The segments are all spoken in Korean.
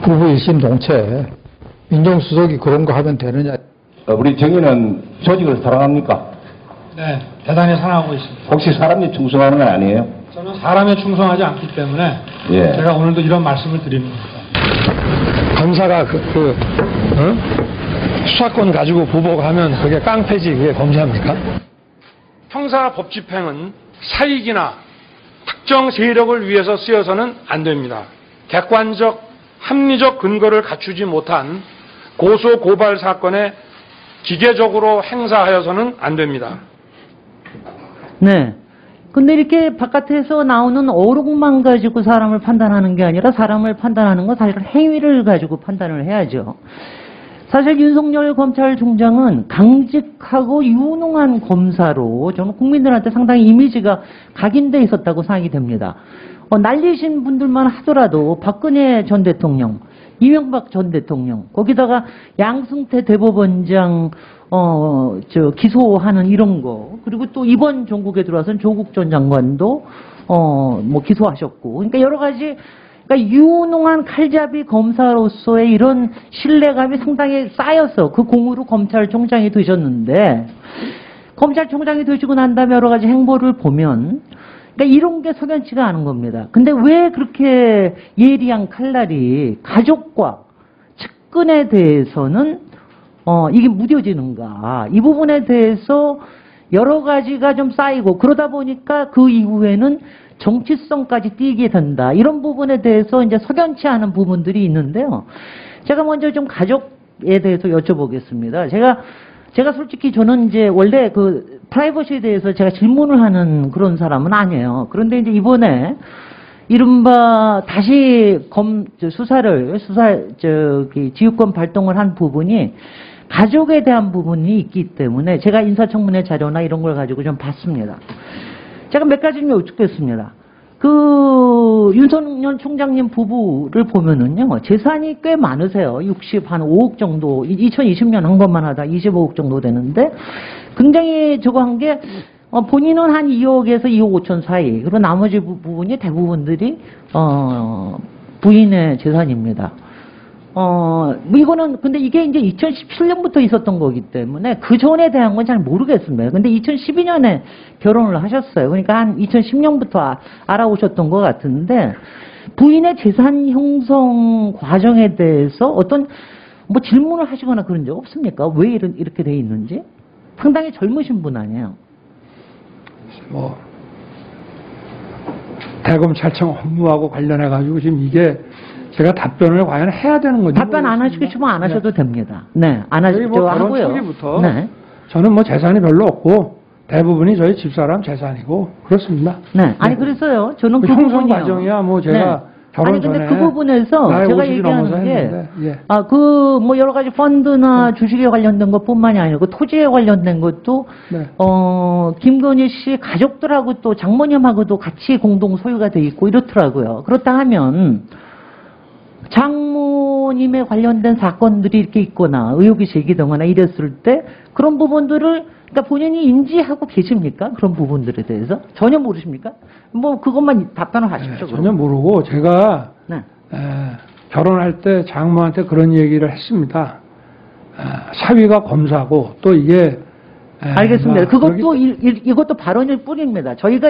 부부 일심 동체. 민정수석이 그런 거 하면 되느냐. 우리 정의는 조직을 사랑합니까? 네, 대단히 사랑하고 있습니다. 혹시 사람이 충성하는 건 아니에요? 저는 사람에 충성하지 않기 때문에 예. 제가 오늘도 이런 말씀을 드리는 겁니다. 검사가 수사권 가지고 보복하면 그게 깡패지, 그게 검사입니까? 형사 법 집행은 사익이나 특정 세력을 위해서 쓰여서는 안 됩니다. 객관적, 합리적 근거를 갖추지 못한 고소 고발 사건에 기계적으로 행사하여서는 안 됩니다. 네. 근데 이렇게 바깥에서 나오는 어록만 가지고 사람을 판단하는 게 아니라 사람을 판단하는 건 사실 행위를 가지고 판단을 해야죠. 사실 윤석열 검찰총장은 강직하고 유능한 검사로 저는 국민들한테 상당히 이미지가 각인돼 있었다고 생각이 됩니다. 날리신 분들만 하더라도 박근혜 전 대통령, 이명박 전 대통령, 거기다가 양승태 대법원장 기소하는 이런 거, 그리고 또 이번 정국에 들어와서는 조국 전 장관도 기소하셨고, 그러니까 여러 가지, 그러니까 유능한 칼잡이 검사로서의 이런 신뢰감이 상당히 쌓여서 그 공으로 검찰총장이 되셨는데, 검찰총장이 되시고 난 다음에 여러 가지 행보를 보면, 그러니까 이런 게 석연치가 않은 겁니다. 근데 왜 그렇게 예리한 칼날이 가족과 측근에 대해서는 이게 무뎌지는가? 이 부분에 대해서 여러 가지가 좀 쌓이고 그러다 보니까 그 이후에는 정치성까지 띄게 된다. 이런 부분에 대해서 이제 석연치 않은 부분들이 있는데요. 제가 먼저 좀 가족에 대해서 여쭤보겠습니다. 제가 솔직히 저는 이제 원래 그 프라이버시에 대해서 제가 질문을 하는 그런 사람은 아니에요. 그런데 이제 이번에 이른바 다시 지휘권 발동을 한 부분이 가족에 대한 부분이 있기 때문에 제가 인사청문회 자료나 이런 걸 가지고 좀 봤습니다. 제가 몇 가지 좀 여쭙겠습니다. 윤석열 총장님 부부를 보면은요, 재산이 꽤 많으세요. 65억 정도, 2020년 한 것만 하다 25억 정도 되는데, 굉장히 저거 한 게, 본인은 한 2억에서 2억 5천 사이, 그리고 나머지 부분이 대부분들이, 부인의 재산입니다. 이거는, 근데 이게 이제 2017년부터 있었던 거기 때문에 그 전에 대한 건 잘 모르겠습니다. 근데 2012년에 결혼을 하셨어요. 그러니까 한 2010년부터 알아오셨던 것 같은데, 부인의 재산 형성 과정에 대해서 어떤, 질문을 하시거나 그런 적 없습니까? 왜 이렇게 돼 있는지? 상당히 젊으신 분 아니에요? 대검찰청 업무하고 관련해가지고 지금 이게 제가 답변을 과연 해야 되는 건지 답변 안 하시고 싶으면 안 하셔도 됩니다. 네, 안 하셔도 결혼 하고요. 초기부터 네. 저는 재산이 별로 없고 대부분이 저희 집사람 재산이고 그렇습니다. 네, 아니 그래서요. 저는 그 형성 부분이요. 과정이야 제가 결혼 아니 근데 전에 그 부분에서 제가 얘기하는 게 여러 가지 펀드나 주식에 관련된 것뿐만이 아니고 토지에 관련된 것도 김건희 씨 가족들하고 또 장모님하고도 같이 공동 소유가 돼 있고 이렇더라고요. 그렇다 하면 장모님에 관련된 사건들이 이렇게 있거나 의혹이 제기되거나 이랬을 때 그런 부분들을 그러니까 본인이 인지하고 계십니까? 그런 부분들에 대해서? 전혀 모르십니까? 그것만 답변을 하십시오. 전혀 모르고 제가 결혼할 때 장모한테 그런 얘기를 했습니다. 사위가 검사고 또 이게 알겠습니다. 그것도 이것도 발언일 뿐입니다. 저희가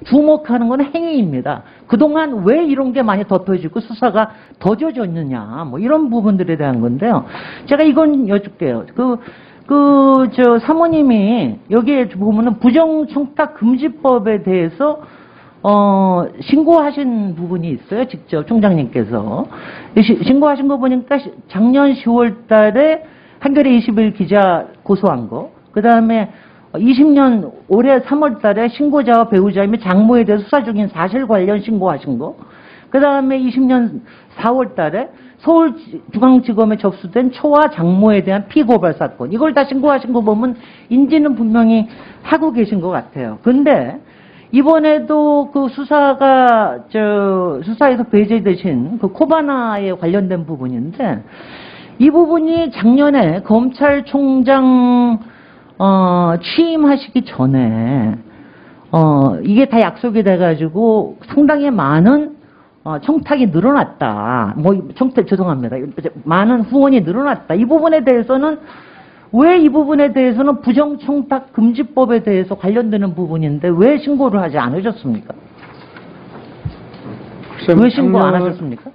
주목하는 건 행위입니다. 그동안 왜 이런 게 많이 덮여지고 수사가 더뎌졌느냐, 이런 부분들에 대한 건데요. 제가 이건 여쭙게요. 사모님이 여기에 보면은 부정청탁금지법에 대해서, 신고하신 부분이 있어요. 직접 총장님께서. 신고하신 거 보니까 작년 10월 달에 한겨레 20일 기자 고소한 거. 그 다음에 20년 올해 3월 달에 신고자와 배우자 및 장모에 대해서 수사 중인 사실 관련 신고하신 거. 그 다음에 20년 4월 달에 서울중앙지검에 접수된 초와 장모에 대한 피고발 사건. 이걸 다 신고하신 거 보면 인지는 분명히 하고 계신 것 같아요. 근데 이번에도 그 수사에서 배제되신 그 코바나에 관련된 부분인데 이 부분이 작년에 검찰총장 취임하시기 전에 이게 다 약속이 돼가지고 상당히 많은 청탁이 늘어났다. 죄송합니다. 많은 후원이 늘어났다. 이 부분에 대해서는 왜 이 부분에 대해서는 부정청탁 금지법에 대해서 관련되는 부분인데 왜 신고를 하지 않으셨습니까? 왜 신고 안 하셨습니까?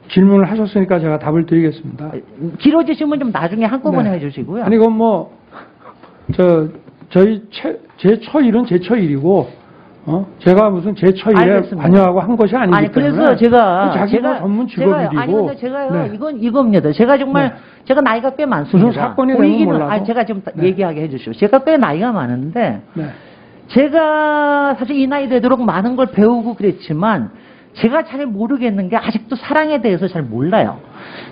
질문을 하셨으니까 제가 답을 드리겠습니다. 길어지시면 좀 나중에 한꺼번에 해주시고요. 아니, 이건 뭐, 제 처일은 제 처일이고, 제가 무슨 제 처일에 알겠습니다. 관여하고 한 것이 아니기 아니, 때문에. 그래서 제가 전문 직업이고. 아니, 근데 제가요, 네. 이겁니다. 제가 정말, 제가 나이가 꽤 많습니다. 무슨 사건이 되면 몰라도. 아니, 제가 좀 네. 얘기하게 해주시오. 제가 꽤 나이가 많은데, 네. 제가 사실 이 나이 되도록 많은 걸 배우고 그랬지만, 제가 잘 모르겠는 게 아직도 사랑에 대해서 잘 몰라요.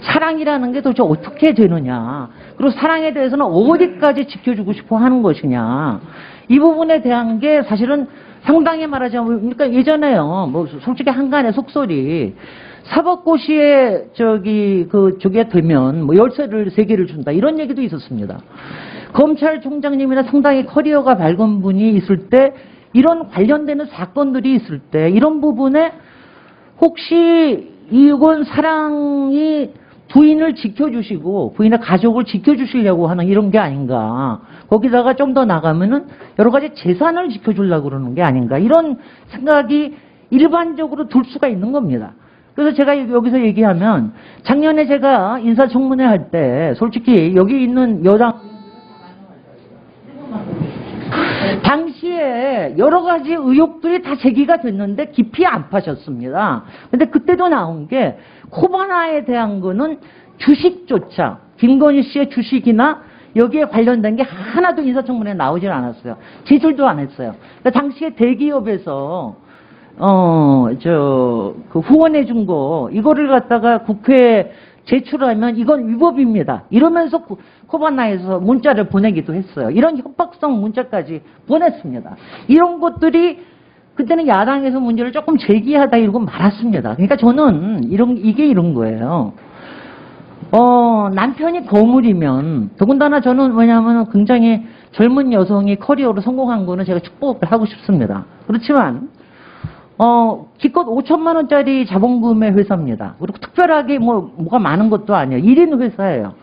사랑이라는 게 도대체 어떻게 되느냐. 그리고 사랑에 대해서는 어디까지 지켜주고 싶어 하는 것이냐. 이 부분에 대한 게 사실은 상당히 말하자면, 그러니까 예전에요. 뭐, 솔직히 한간의 속설이, 사법고시에 저게 되면, 뭐, 열쇠를 3개를 준다. 이런 얘기도 있었습니다. 검찰총장님이나 상당히 커리어가 밝은 분이 있을 때, 이런 관련되는 사건들이 있을 때, 이런 부분에 혹시 이건 사랑이 부인을 지켜주시고 부인의 가족을 지켜주시려고 하는 이런 게 아닌가. 거기다가 좀 더 나가면은 여러 가지 재산을 지켜주려고 그러는 게 아닌가. 이런 생각이 일반적으로 들 수가 있는 겁니다. 그래서 제가 여기서 얘기하면 작년에 제가 인사청문회 할 때 솔직히 여기 있는 여당 당시에 여러 가지 의혹들이 다 제기가 됐는데 깊이 안 파셨습니다. 근데 그때도 나온 게 코바나에 대한 거는 주식조차 김건희 씨의 주식이나 여기에 관련된 게 하나도 인사청문회에 나오질 않았어요. 제출도 안 했어요. 그러니까 당시에 대기업에서 후원해 준 거 이거를 갖다가 국회에 제출하면 이건 위법입니다. 이러면서 코바나에서 문자를 보내기도 했어요. 이런 협박성 문자까지 보냈습니다. 이런 것들이 그때는 야당에서 문제를 조금 제기하다 이러고 말았습니다. 그러니까 저는 이게 이런 거예요. 남편이 거물이면 더군다나 저는 왜냐하면 굉장히 젊은 여성이 커리어로 성공한 거는 제가 축복을 하고 싶습니다. 그렇지만 기껏 5천만 원짜리 자본금의 회사입니다. 그리고 특별하게 뭐가 많은 것도 아니에요. 1인 회사예요.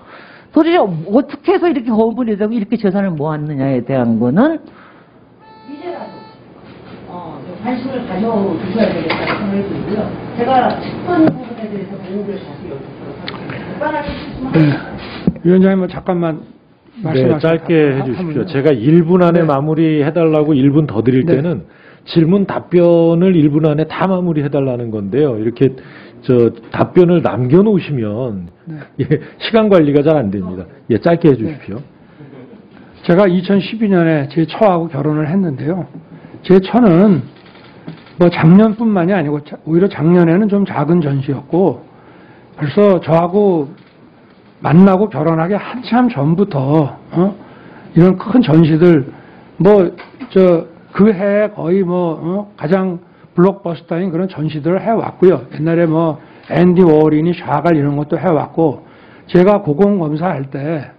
도대체 어떻게 해서 이렇게 거물이 되고 이렇게 재산을 모았느냐에 대한 거는 이제라도 관심을 가져주셔야 되겠다는 생각이 들고요. 제가 특권 부분에 대해서 보호를 다시 여쭙도록 하겠습니다. 위원장님 뭐 잠깐만 말씀하시죠. 네, 짧게 해주십시오. 제가 1분 안에 마무리해달라고 1분 더 드릴 때는 질문 답변을 1분 안에 다 마무리해달라는 건데요. 이렇게 답변을 남겨놓으시면 예, 시간 관리가 잘 안 됩니다. 예, 짧게 해주십시오. 제가 2012년에 제 처하고 결혼을 했는데요. 제 처는 뭐 작년뿐만이 아니고 오히려 작년에는 좀 작은 전시였고 벌써 저하고 만나고 결혼하기 한참 전부터 이런 큰 전시들 그 해에 거의 가장 블록버스터인 그런 전시들을 해왔고요. 옛날에 앤디 워홀이니 샤갈 이런 것도 해왔고, 제가 고공검사할 때,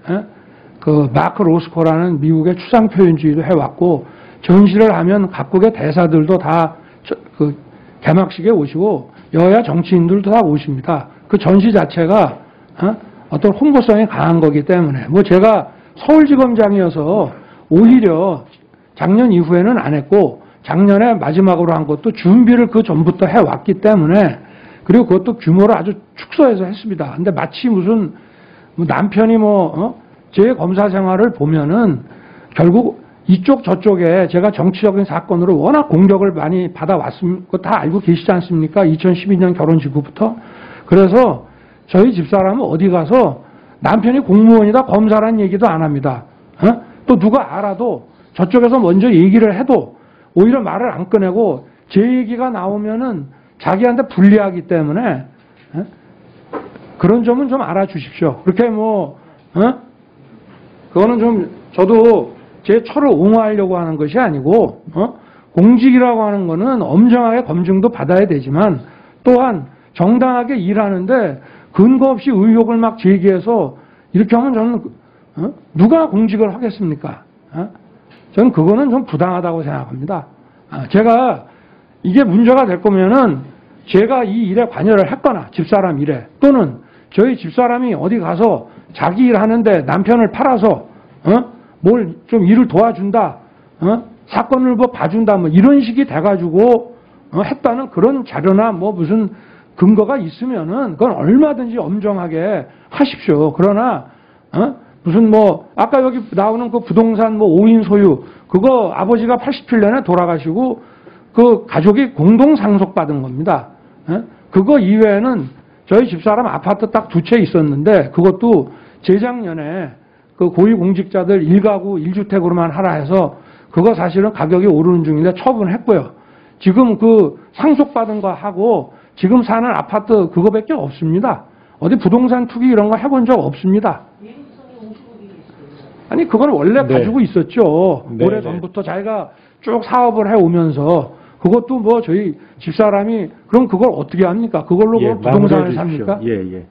그 마크 로스코라는 미국의 추상표현주의도 해왔고, 전시를 하면 각국의 대사들도 다 그 개막식에 오시고, 여야 정치인들도 다 오십니다. 그 전시 자체가, 어떤 홍보성이 강한 거기 때문에, 제가 서울지검장이어서 오히려 작년 이후에는 안 했고, 작년에 마지막으로 한 것도 준비를 그 전부터 해왔기 때문에, 그리고 그것도 규모를 아주 축소해서 했습니다. 근데 마치 무슨 남편이 제 검사 생활을 보면은 결국 이쪽 저쪽에 제가 정치적인 사건으로 워낙 공격을 많이 받아왔습니다. 다 알고 계시지 않습니까? 2012년 결혼 직후부터. 그래서 저희 집사람은 어디 가서 남편이 공무원이다 검사라는 얘기도 안 합니다. 또 누가 알아도 저쪽에서 먼저 얘기를 해도 오히려 말을 안 꺼내고 제 얘기가 나오면은 자기한테 불리하기 때문에 그런 점은 좀 알아주십시오. 그렇게 그거는 좀 저도 제 처를 옹호하려고 하는 것이 아니고 공직이라고 하는 거는 엄정하게 검증도 받아야 되지만 또한 정당하게 일하는데 근거 없이 의혹을 막 제기해서 이렇게 하면 저는 누가 공직을 하겠습니까? 저는 그거는 좀 부당하다고 생각합니다. 제가 이게 문제가 될 거면은 제가 이 일에 관여를 했거나 집사람 일에 또는 저희 집사람이 어디 가서 자기 일 하는데 남편을 팔아서 뭘 좀 일을 도와준다, 사건을 뭐 봐준다, 뭐 이런 식이 돼가지고 했다는 그런 자료나 뭐 무슨 근거가 있으면은 그건 얼마든지 엄정하게 하십시오. 그러나 무슨 뭐 아까 여기 나오는 그 부동산 뭐 5인 소유 그거 아버지가 87년에 돌아가시고 그 가족이 공동 상속받은 겁니다. 그거 이외에는 저희 집사람 아파트 딱 2채 있었는데 그것도 재작년에 그 고위공직자들 1가구 1주택으로만 하라 해서 그거 사실은 가격이 오르는 중인데 처분했고요. 지금 그 상속받은 거 하고 지금 사는 아파트 그거밖에 없습니다. 어디 부동산 투기 이런 거 해본 적 없습니다. 아니 그건 원래 네. 가지고 있었죠. 네, 오래전부터 자기가 쭉 사업을 해오면서 그것도 뭐 저희 집사람이 그럼 그걸 어떻게 합니까? 그걸로 예, 뭐 부동산을 마무리해 주십시오. 삽니까? 예, 예.